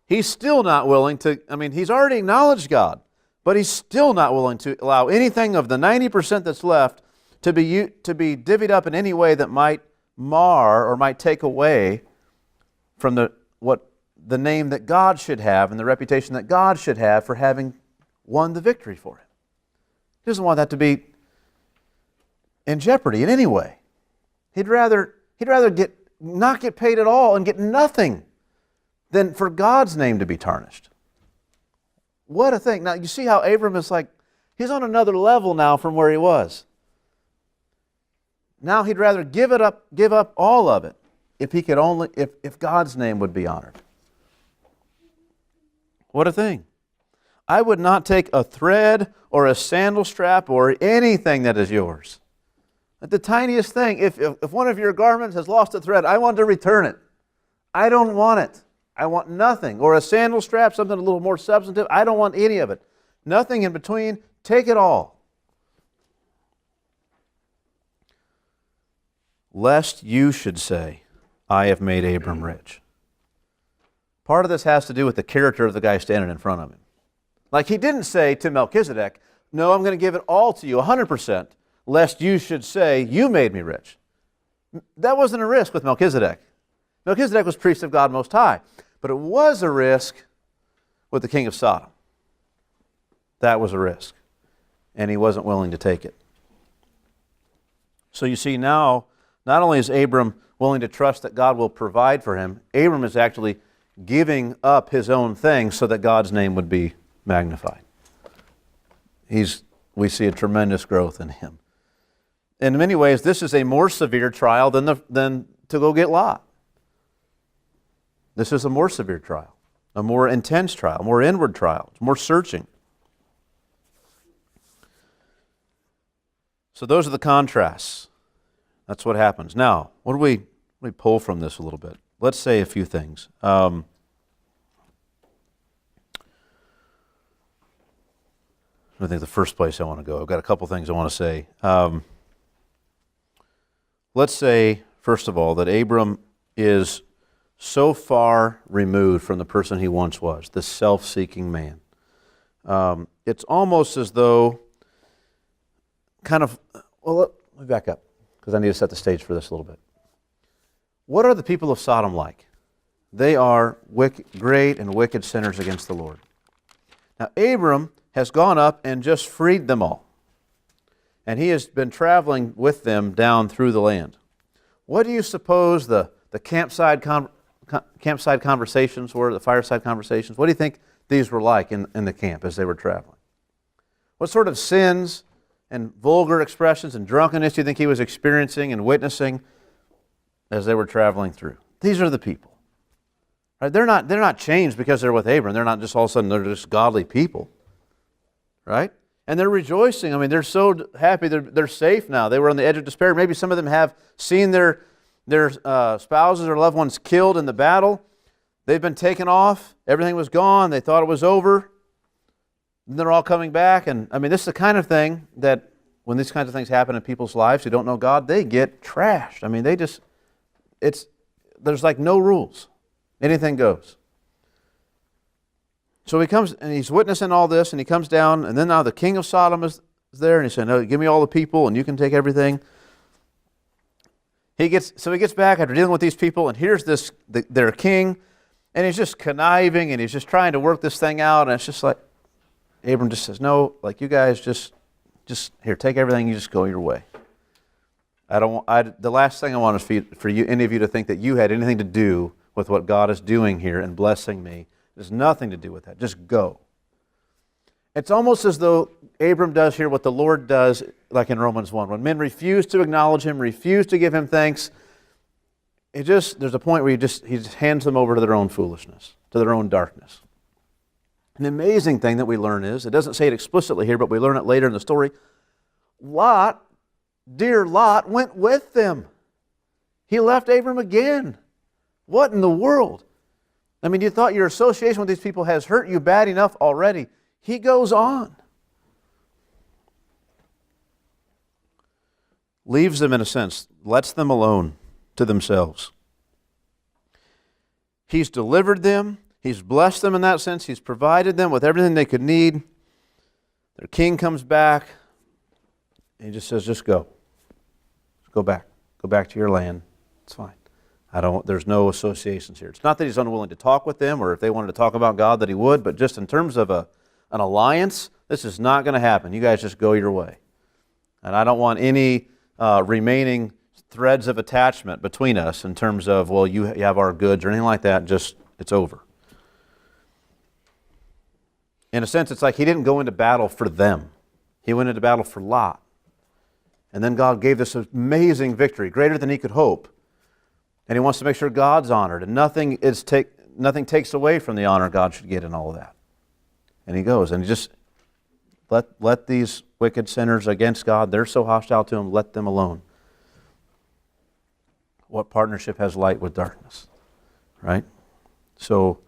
he's still not willing to, he's already acknowledged God, but he's still not willing to allow anything of the 90% that's left to be divvied up in any way that might mar or might take away from the name that God should have and the reputation that God should have for having won the victory for him. He doesn't want that to be in jeopardy in any way. He'd rather not get paid at all and get nothing than for God's name to be tarnished. What a thing. Now you see how Abram is like, he's on another level now from where he was. Now he'd rather give up all of it if he could only, if God's name would be honored. What a thing. I would not take a thread or a sandal strap or anything that is yours. The tiniest thing, if one of your garments has lost a thread, I want to return it. I don't want it. I want nothing. Or a sandal strap, something a little more substantive. I don't want any of it. Nothing in between. Take it all. Lest you should say, I have made Abram rich. Part of this has to do with the character of the guy standing in front of him. Like he didn't say to Melchizedek, no, I'm going to give it all to you, 100%, lest you should say, you made me rich. That wasn't a risk with Melchizedek. Melchizedek was priest of God Most High. But it was a risk with the king of Sodom. That was a risk. And he wasn't willing to take it. So you see now, not only is Abram willing to trust that God will provide for him, Abram is actually giving up his own thing so that God's name would be magnified. We see a tremendous growth in him. In many ways, this is a more severe trial than to go get Lot. This is a more severe trial, a more intense trial, a more inward trial, more searching. So those are the contrasts. That's what happens. Now, what do we pull from this a little bit? Let's say a few things. I think the first place I want to go, I've got a couple things I want to say. Let's say, first of all, that Abram is so far removed from the person he once was, this self-seeking man. It's almost as though let me back up, because I need to set the stage for this a little bit. What are the people of Sodom like? They are great and wicked sinners against the Lord. Now, Abram has gone up and just freed them all. And he has been traveling with them down through the land. What do you suppose the campside conversations were, the fireside conversations? What do you think these were like in the camp as they were traveling? What sort of sins and vulgar expressions and drunkenness do you think he was experiencing and witnessing as they were traveling through? These are the people. Right? They're not changed because they're with Abram. They're not just all of a sudden, they're just godly people. Right? And they're rejoicing. They're so happy. They're safe now. They were on the edge of despair. Maybe some of them have seen their spouses or loved ones killed in the battle. They've been taken off. Everything was gone. They thought it was over. And they're all coming back. And this is the kind of thing that when these kinds of things happen in people's lives who don't know God, they get trashed. There's like no rules. Anything goes. So he comes and he's witnessing all this, and he comes down, and then now the king of Sodom is there, and he's saying, no, give me all the people and you can take everything. He gets back after dealing with these people, and here's their king, and he's just conniving, and he's just trying to work this thing out, and it's just like, Abram just says, no, like you guys just here, take everything, you just go your way. The last thing I want is for you, any of you to think that you had anything to do with what God is doing here and blessing me. There's nothing to do with that. Just go. It's almost as though Abram does here what the Lord does, like in Romans 1. When men refuse to acknowledge Him, refuse to give Him thanks, there's a point where He just hands them over to their own foolishness, to their own darkness. An amazing thing that we learn is, it doesn't say it explicitly here, but we learn it later in the story, dear Lot, went with them. He left Abram again. What in the world? I mean, you thought your association with these people has hurt you bad enough already. He goes on. Leaves them in a sense, lets them alone to themselves. He's delivered them. He's blessed them in that sense. He's provided them with everything they could need. Their king comes back. And he just says, just go. Just go back. Go back to your land. It's fine. There's no associations here. It's not that he's unwilling to talk with them, or if they wanted to talk about God that he would, but just in terms of an alliance, this is not going to happen. You guys just go your way. And I don't want any remaining threads of attachment between us in terms of, well, you have our goods or anything like that. Just, it's over. In a sense, it's like he didn't go into battle for them. He went into battle for Lot. And then God gave this amazing victory, greater than he could hope. And he wants to make sure God's honored, and nothing takes away from the honor God should get in all of that. And he goes, and he just let these wicked sinners against God, they're so hostile to him, let them alone. What partnership has light with darkness? Right? So,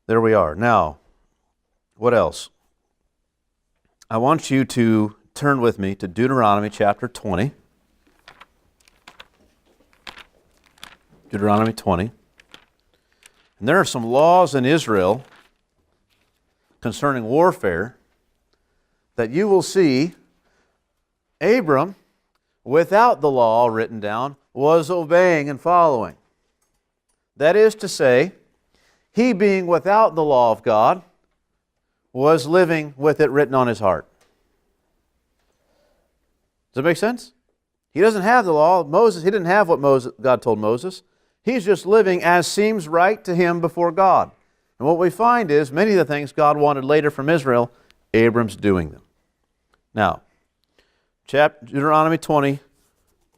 there we are. Now, what else? I want you to turn with me to Deuteronomy chapter 20. Deuteronomy 20. And there are some laws in Israel concerning warfare that you will see Abram, without the law written down, was obeying and following. That is to say, he being without the law of God was living with it written on his heart. Does that make sense? He doesn't have the law. He didn't have what God told Moses. He's just living as seems right to him before God. And what we find is many of the things God wanted later from Israel, Abram's doing them. Now, Deuteronomy 20,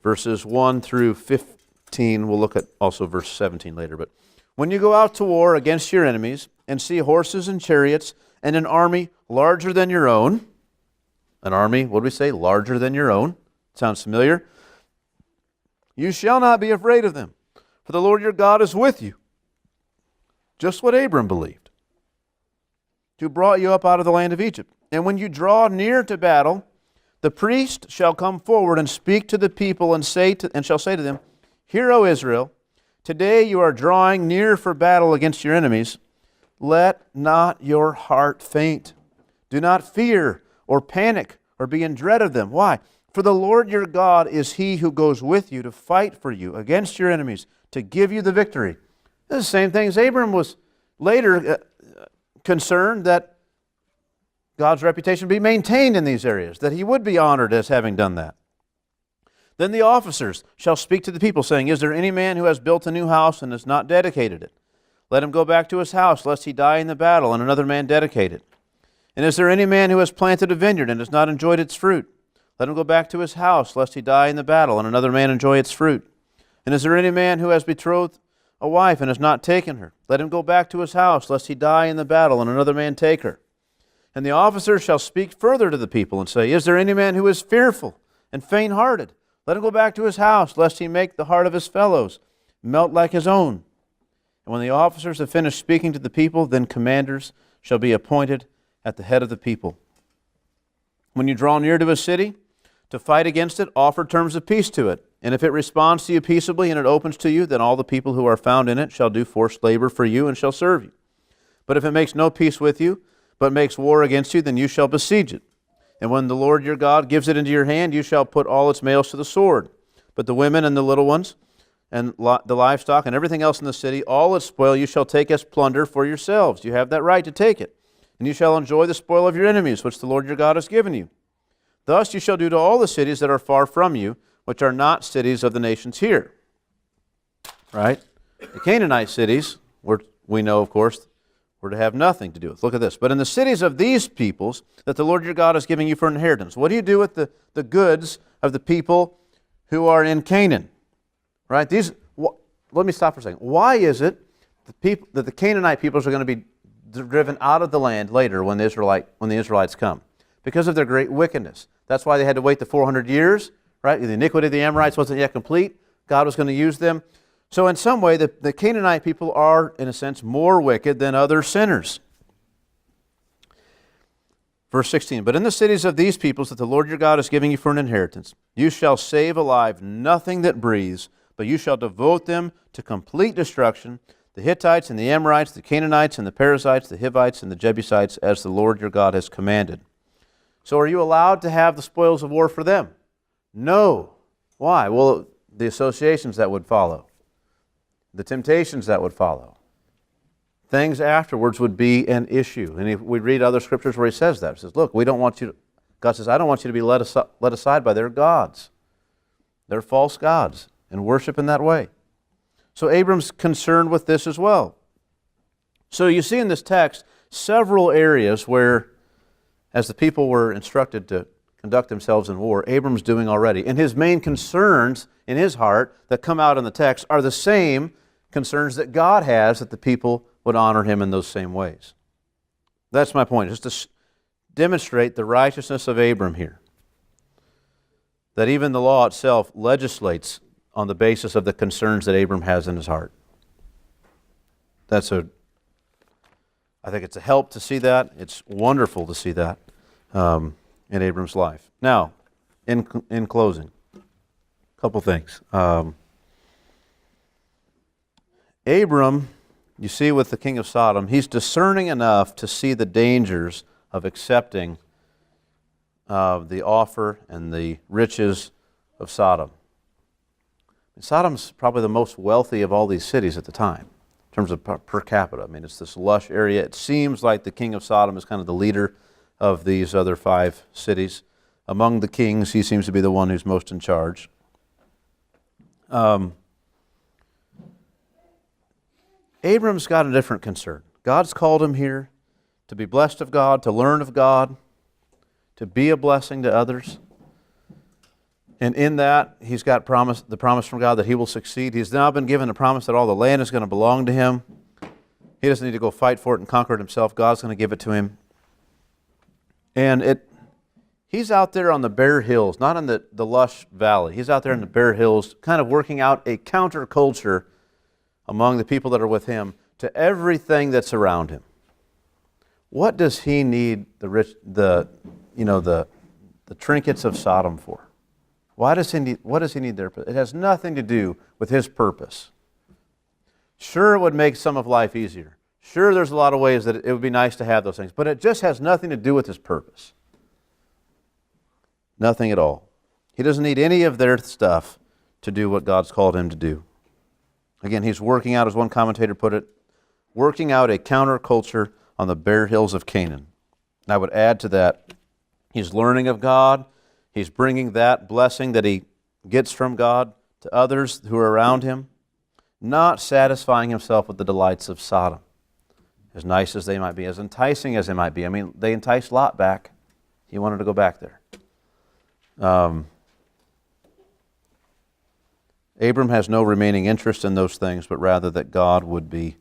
verses 1 through 15. We'll look at also verse 17 later. But when you go out to war against your enemies and see horses and chariots and an army larger than your own, an army, what do we say, larger than your own? Sounds familiar? You shall not be afraid of them, for the Lord your God is with you. Just what Abram believed, who brought you up out of the land of Egypt. And when you draw near to battle, the priest shall come forward and speak to the people and shall say to them, Hear, O Israel, today you are drawing near for battle against your enemies. Let not your heart faint. Do not fear or panic or be in dread of them. Why? For the Lord your God is he who goes with you to fight for you against your enemies, to give you the victory. This is the same thing as Abram was later concerned that God's reputation be maintained in these areas, that he would be honored as having done that. Then the officers shall speak to the people, saying, Is there any man who has built a new house and has not dedicated it? Let him go back to his house, lest he die in the battle, and another man dedicate it. And is there any man who has planted a vineyard and has not enjoyed its fruit? Let him go back to his house, lest he die in the battle, and another man enjoy its fruit. And is there any man who has betrothed a wife and has not taken her? Let him go back to his house, lest he die in the battle, and another man take her. And the officers shall speak further to the people and say, Is there any man who is fearful and faint-hearted? Let him go back to his house, lest he make the heart of his fellows melt like his own. And when the officers have finished speaking to the people, then commanders shall be appointed at the head of the people. When you draw near to a city to fight against it, offer terms of peace to it. And if it responds to you peaceably and it opens to you, then all the people who are found in it shall do forced labor for you and shall serve you. But if it makes no peace with you, but makes war against you, then you shall besiege it. And when the Lord your God gives it into your hand, you shall put all its males to the sword. But the women and the little ones, and the livestock, and everything else in the city, all its spoil you shall take as plunder for yourselves. You have that right to take it. And you shall enjoy the spoil of your enemies, which the Lord your God has given you. Thus you shall do to all the cities that are far from you, which are not cities of the nations here. Right? The Canaanite cities, we know, of course, were to have nothing to do with. Look at this. But in the cities of these peoples that the Lord your God is giving you for inheritance, what do you do with the goods of the people who are in Canaan? Right? Let me stop for a second. Why is it that the Canaanite peoples are going to be driven out of the land later when the Israelites come? Because of their great wickedness. That's why they had to wait the 400 years. Right? The iniquity of the Amorites wasn't yet complete. God was going to use them So in some way, the Canaanite people are, in a sense, more wicked than other sinners. Verse 16, but in the cities of these peoples that the Lord your God is giving you for an inheritance, you shall save alive nothing that breathes, but you shall devote them to complete destruction, the Hittites and the Amorites, the Canaanites and the Perizzites, the Hivites and the Jebusites, as the Lord your God has commanded. So are you allowed to have the spoils of war for them? No. Why? Well, the associations that would follow, the temptations that would follow, things afterwards would be an issue. And if we read other scriptures where he says that, he says, look, we don't want you to, God says, I don't want you to be led aside by their gods, their false gods, and worship in that way. So Abram's concerned with this as well. So you see in this text several areas where, as the people were instructed to conduct themselves in war, Abram's doing already. And his main concerns in his heart that come out in the text are the same concerns that God has, that the people would honor him in those same ways. That's my point, just to demonstrate the righteousness of Abram here. That even the law itself legislates on the basis of the concerns that Abram has in his heart. I think it's a help to see that. It's wonderful to see that in Abram's life. Now, in closing, a couple things. Abram, you see with the king of Sodom, he's discerning enough to see the dangers of accepting the offer and the riches of Sodom. Sodom's probably the most wealthy of all these cities at the time, in terms of per capita. I mean, it's this lush area. It seems like the king of Sodom is kind of the leader of these other 5 cities. Among the kings, he seems to be the one who's most in charge. Abram's got a different concern. God's called him here to be blessed of God, to learn of God, to be a blessing to others. And in that, he's got the promise from God that he will succeed. He's now been given a promise that all the land is going to belong to him. He doesn't need to go fight for it and conquer it himself. God's going to give it to him. And he's out there on the bare hills, not in the lush valley. He's out there in the bare hills, kind of working out a counterculture among the people that are with him to everything that's around him. What does he need the trinkets of Sodom for? What does he need their? It has nothing to do with his purpose. Sure, it would make some of life easier. Sure, there's a lot of ways that it would be nice to have those things, but it just has nothing to do with his purpose. Nothing at all. He doesn't need any of their stuff to do what God's called him to do. Again, he's working out, as one commentator put it, working out a counterculture on the bare hills of Canaan. And I would add to that, he's learning of God. He's bringing that blessing that he gets from God to others who are around him, not satisfying himself with the delights of Sodom, as nice as they might be, as enticing as they might be. I mean, they enticed Lot back. He wanted to go back there. Abram has no remaining interest in those things, but rather that God would be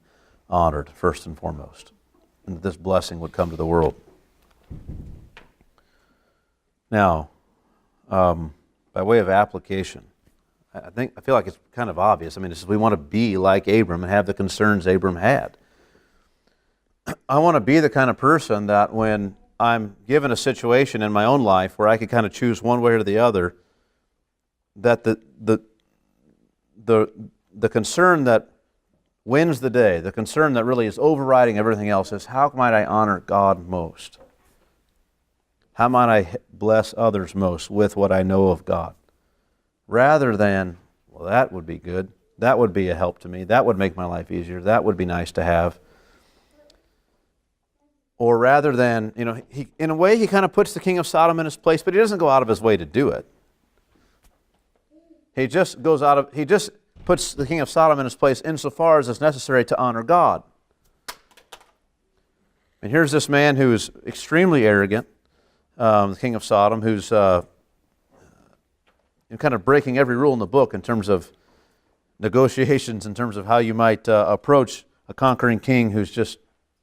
honored first and foremost, and that this blessing would come to the world. Now, by way of application, I feel like it's kind of obvious. I mean, we want to be like Abram and have the concerns Abram had. I want to be the kind of person that when I'm given a situation in my own life where I could kind of choose one way or the other, that the concern that wins the day, the concern that really is overriding everything else is, how might I honor God most? How might I bless others most with what I know of God? Rather than, well, that would be good. That would be a help to me. That would make my life easier. That would be nice to have. Or rather than, in a way, he kind of puts the king of Sodom in his place, but he doesn't go out of his way to do it. He just puts the king of Sodom in his place insofar as it's necessary to honor God. And here's this man who is extremely arrogant, the king of Sodom, who's kind of breaking every rule in the book in terms of negotiations, in terms of how you might approach a conquering king who's just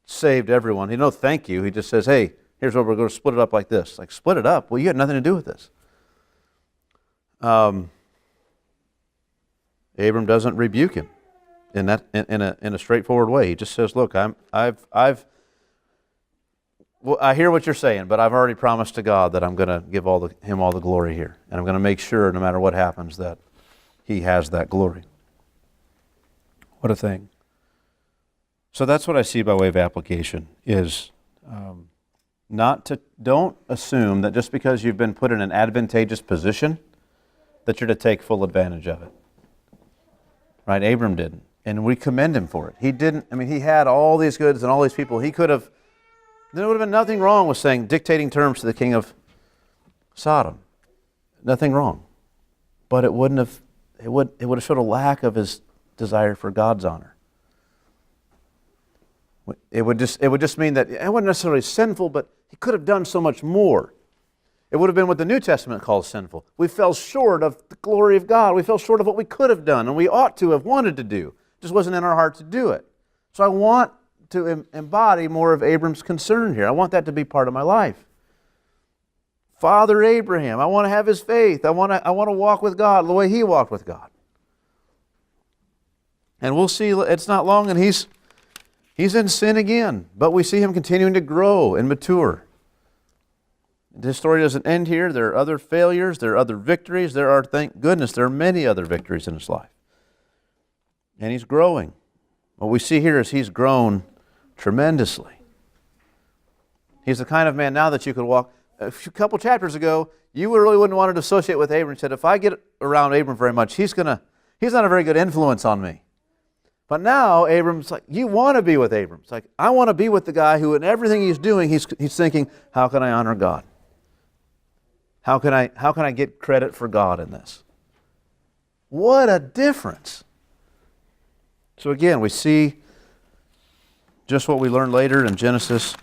saved everyone. He no thank you. He just says, hey, here's what we're going to split it up like this. Like, split it up? Well, you had nothing to do with this. Abram doesn't rebuke him. in a straightforward way. He just says, "Look, I hear what you're saying, but I've already promised to God that I'm going to give Him all the glory here, and I'm going to make sure, no matter what happens, that He has that glory." What a thing! So that's what I see by way of application is don't assume that just because you've been put in an advantageous position that you're to take full advantage of it. Right? Abram didn't, and we commend him for it. He didn't. I mean, he had all these goods and all these people. He could have. There would have been nothing wrong with dictating terms to the king of Sodom. Nothing wrong. But it would have showed a lack of his desire for God's honor. It would just mean that it wasn't necessarily sinful, but he could have done so much more. It would have been what the New Testament calls sinful. We fell short of the glory of God. We fell short of what we could have done and we ought to have wanted to do. It just wasn't in our heart to do it. So I want to embody more of Abram's concern here. I want that to be part of my life. Father Abraham, I want to have his faith. I want to walk with God the way he walked with God. And we'll see, it's not long and he's in sin again, but we see him continuing to grow and mature. This story doesn't end here. There are other failures, there are other victories, thank goodness, there are many other victories in his life. And he's growing. What we see here is he's grown tremendously. He's the kind of man now that you could walk. A couple chapters ago, you really wouldn't want to associate with Abram. You said, if I get around Abram very much, he's not a very good influence on me. But now Abram's like, you want to be with Abram. It's like, I want to be with the guy who in everything he's doing, he's thinking, how can I honor God? How can I get credit for God in this? What a difference. So again, we see just what we learned later in Genesis.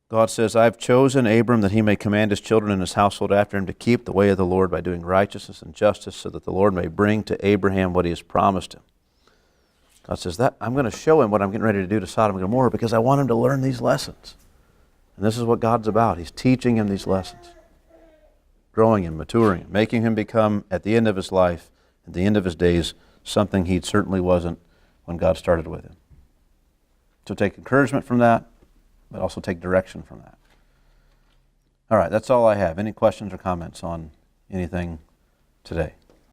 God says, I've chosen Abram that he may command his children and his household after him to keep the way of the Lord by doing righteousness and justice, so that the Lord may bring to Abraham what he has promised him. God says, that I'm going to show him what I'm getting ready to do to Sodom and Gomorrah because I want him to learn these lessons. And this is what God's about. He's teaching him these lessons, growing him, maturing him, making him become, at the end of his life, at the end of his days, something he certainly wasn't when God started with him. So take encouragement from that, but also take direction from that. All right, that's all I have. Any questions or comments on anything today?